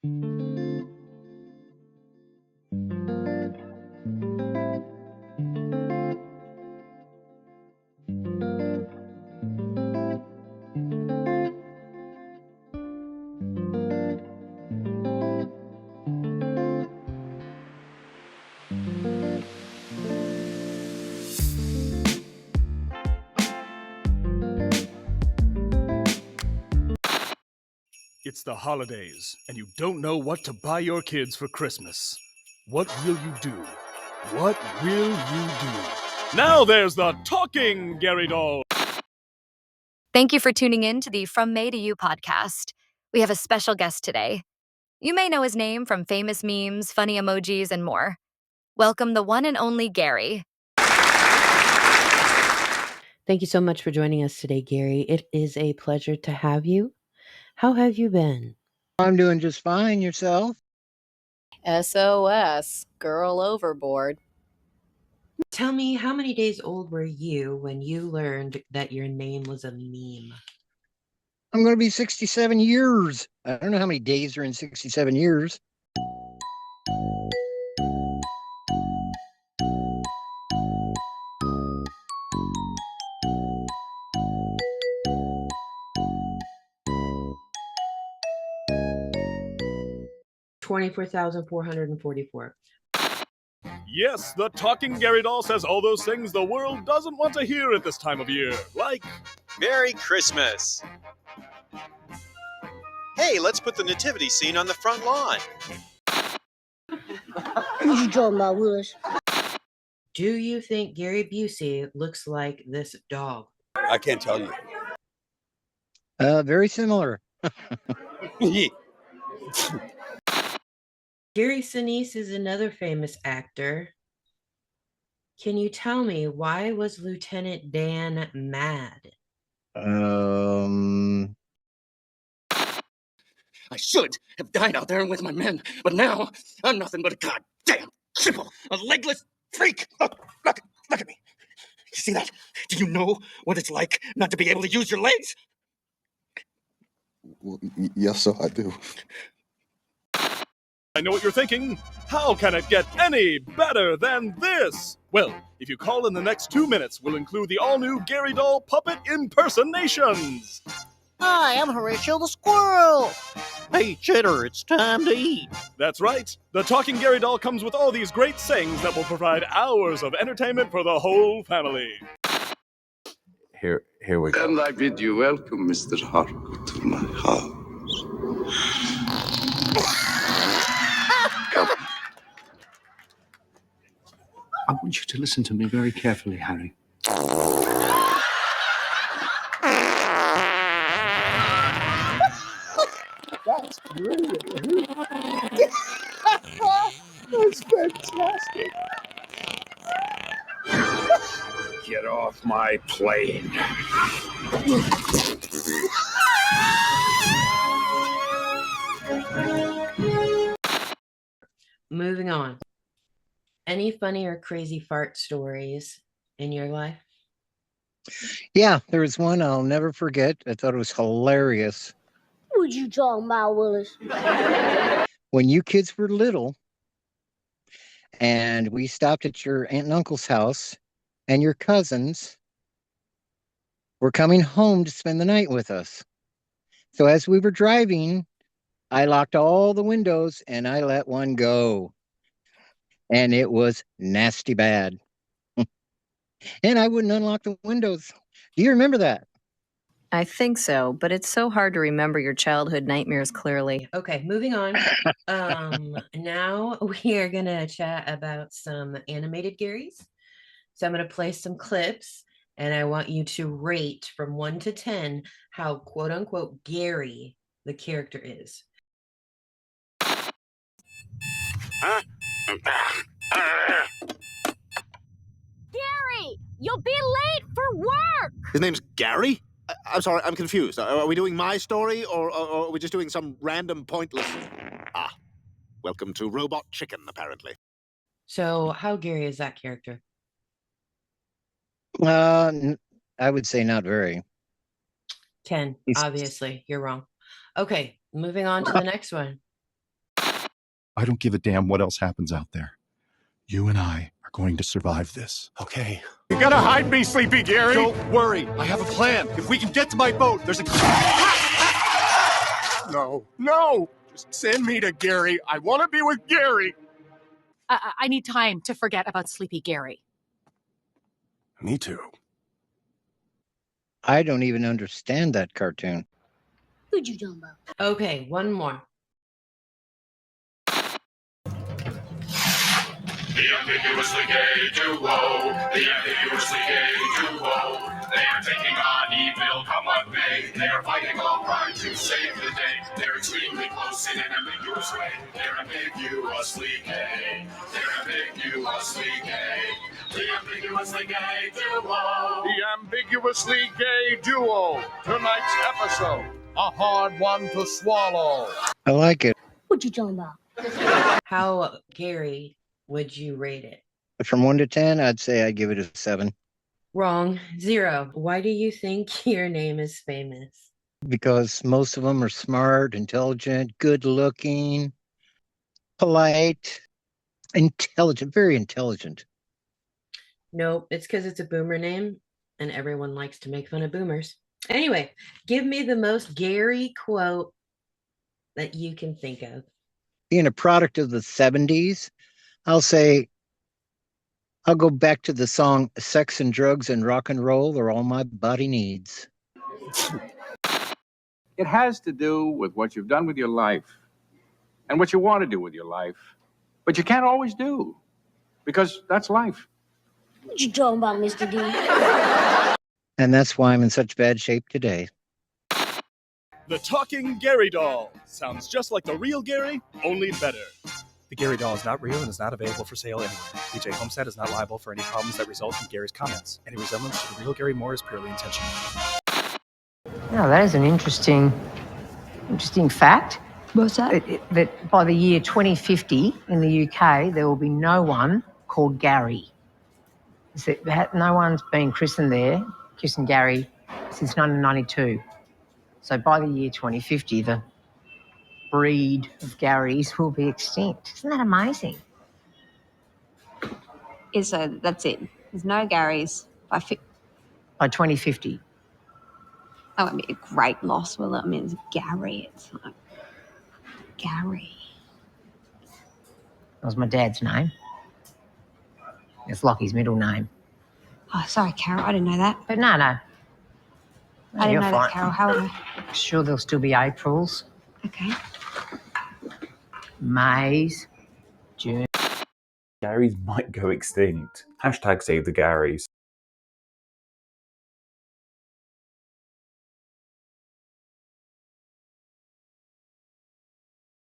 It's the holidays, and you don't know what to buy your kids for Christmas. What will you do? What will you do? Now there's the talking Gary doll. Thank you for tuning in to the From May to You podcast. We have a special guest today. You may know his name from famous memes, funny emojis, and more. Welcome the one and only Gary. Thank you so much for joining us today, Gary. It is a pleasure to have you. How have you been? I'm doing just fine. Yourself? SOS, girl overboard. Tell me, how many days old were you when you learned that your name was a meme? I'm going to be 67 years. I don't know how many days are in 67 years. $24,444. Yes, the talking Gary doll says all those things the world doesn't want to hear at this time of year, like Merry Christmas! Hey, let's put the nativity scene on the front lawn. What you talking about, Willis? Do you think Gary Busey looks like this dog? I can't tell you. Very similar. Gary Sinise is another famous actor. Can you tell me, why was Lieutenant Dan mad? I should have died out there with my men, but now I'm nothing but a goddamn cripple, a legless freak. Look at me. You see that? Do you know what it's like not to be able to use your legs? Well, yes, sir, I do. I know what you're thinking. How can it get any better than this? Well, if you call in the next 2 minutes, we'll include the all-new Gary doll puppet impersonations. Hi, I'm Horatio the Squirrel. Hey, Cheddar, it's time to eat. That's right. The talking Gary doll comes with all these great sayings that will provide hours of entertainment for the whole family. Here we go. And I bid you welcome, Mr. Harko, to my house. Come. I want you to listen to me very carefully, Harry. That's brilliant. That's fantastic. Get off my plane. Moving on. Any funny or crazy fart stories in your life? Yeah, there was one I'll never forget. I thought it was hilarious. What you talking about, Willis? When you kids were little, and we stopped at your aunt and uncle's house, and your cousins were coming home to spend the night with us. So as we were driving, I locked all the windows and I let one go. And it was nasty bad. And I wouldn't unlock the windows. Do you remember that? I think so, but it's so hard to remember your childhood nightmares clearly. Okay, moving on. Now we are going to chat about some animated Garys. So I'm going to play some clips, and I want you to rate from 1 to 10 how quote unquote Gary the character is. Gary, you'll be late for work. His name's Gary? I'm sorry, I'm confused. Are we doing my story, or are we just doing some random pointless... Ah, welcome to Robot Chicken, apparently. So how Gary is that character? I would say not very. 10, obviously. You're wrong. Okay, moving on to the next one. I don't give a damn what else happens out there. You and I are going to survive this. Okay. You're gonna hide me, Sleepy Gary? Don't worry. I have a plan. If we can get to my boat, there's a... No. Just send me to Gary. I want to be with Gary. I need time to forget about Sleepy Gary. Me too. I don't even understand that cartoon. Who'd you talking about? Okay, one more. The ambiguously gay duo. The ambiguously gay duo. They are taking on evil, come what may. They are fighting all crime to save the day. They're extremely close in an ambiguous way. They're ambiguously gay. They're ambiguously gay. The ambiguously gay duo. The ambiguously gay duo. Tonight's episode. A hard one to swallow. I like it. Who'd you talking about? How Gary would you rate it? From 1 to 10, I'd say I'd give it a 7 Wrong. 0. Why do you think your name is famous? because most of them are smart, intelligent, good looking, polite, intelligent, very intelligent. Nope, it's because it's a boomer name and everyone likes to make fun of boomers. Anyway, give me the most Gary quote that you can think of. Being a product of the 70s, I'll say, I'll go back to the song Sex and Drugs and Rock and Roll are all my body needs. It has to do with what you've done with your life and what you want to do with your life, but you can't always do because that's life. What you talking about, Mr. D? And that's why I'm in such bad shape today. The Talking Gary Doll. Sounds just like the real Gary, only better. The Gary doll is not real and is not available for sale anywhere. BJ Homestead is not liable for any problems that result from Gary's comments. Any resemblance to the real Gary Moore is purely intentional. Now, that is an interesting fact. What's that? That by the year 2050 in the UK, there will be no one called Gary. No one's been christened Gary, since 1992. So by the year 2050, the breed of Garys will be extinct. Isn't that amazing? So that's it. There's no Garys by 2050. That would be a great loss, will it? I mean, it's Gary. It's like Gary. That was my dad's name. It's Lockie's middle name. Oh, sorry, Carol. I didn't know that. But no. I didn't You're know fine. that, Carol. How would I? Sure, there'll still be Aprils, Okay. Mays, June. Garys might go extinct. Hashtag save the Garys.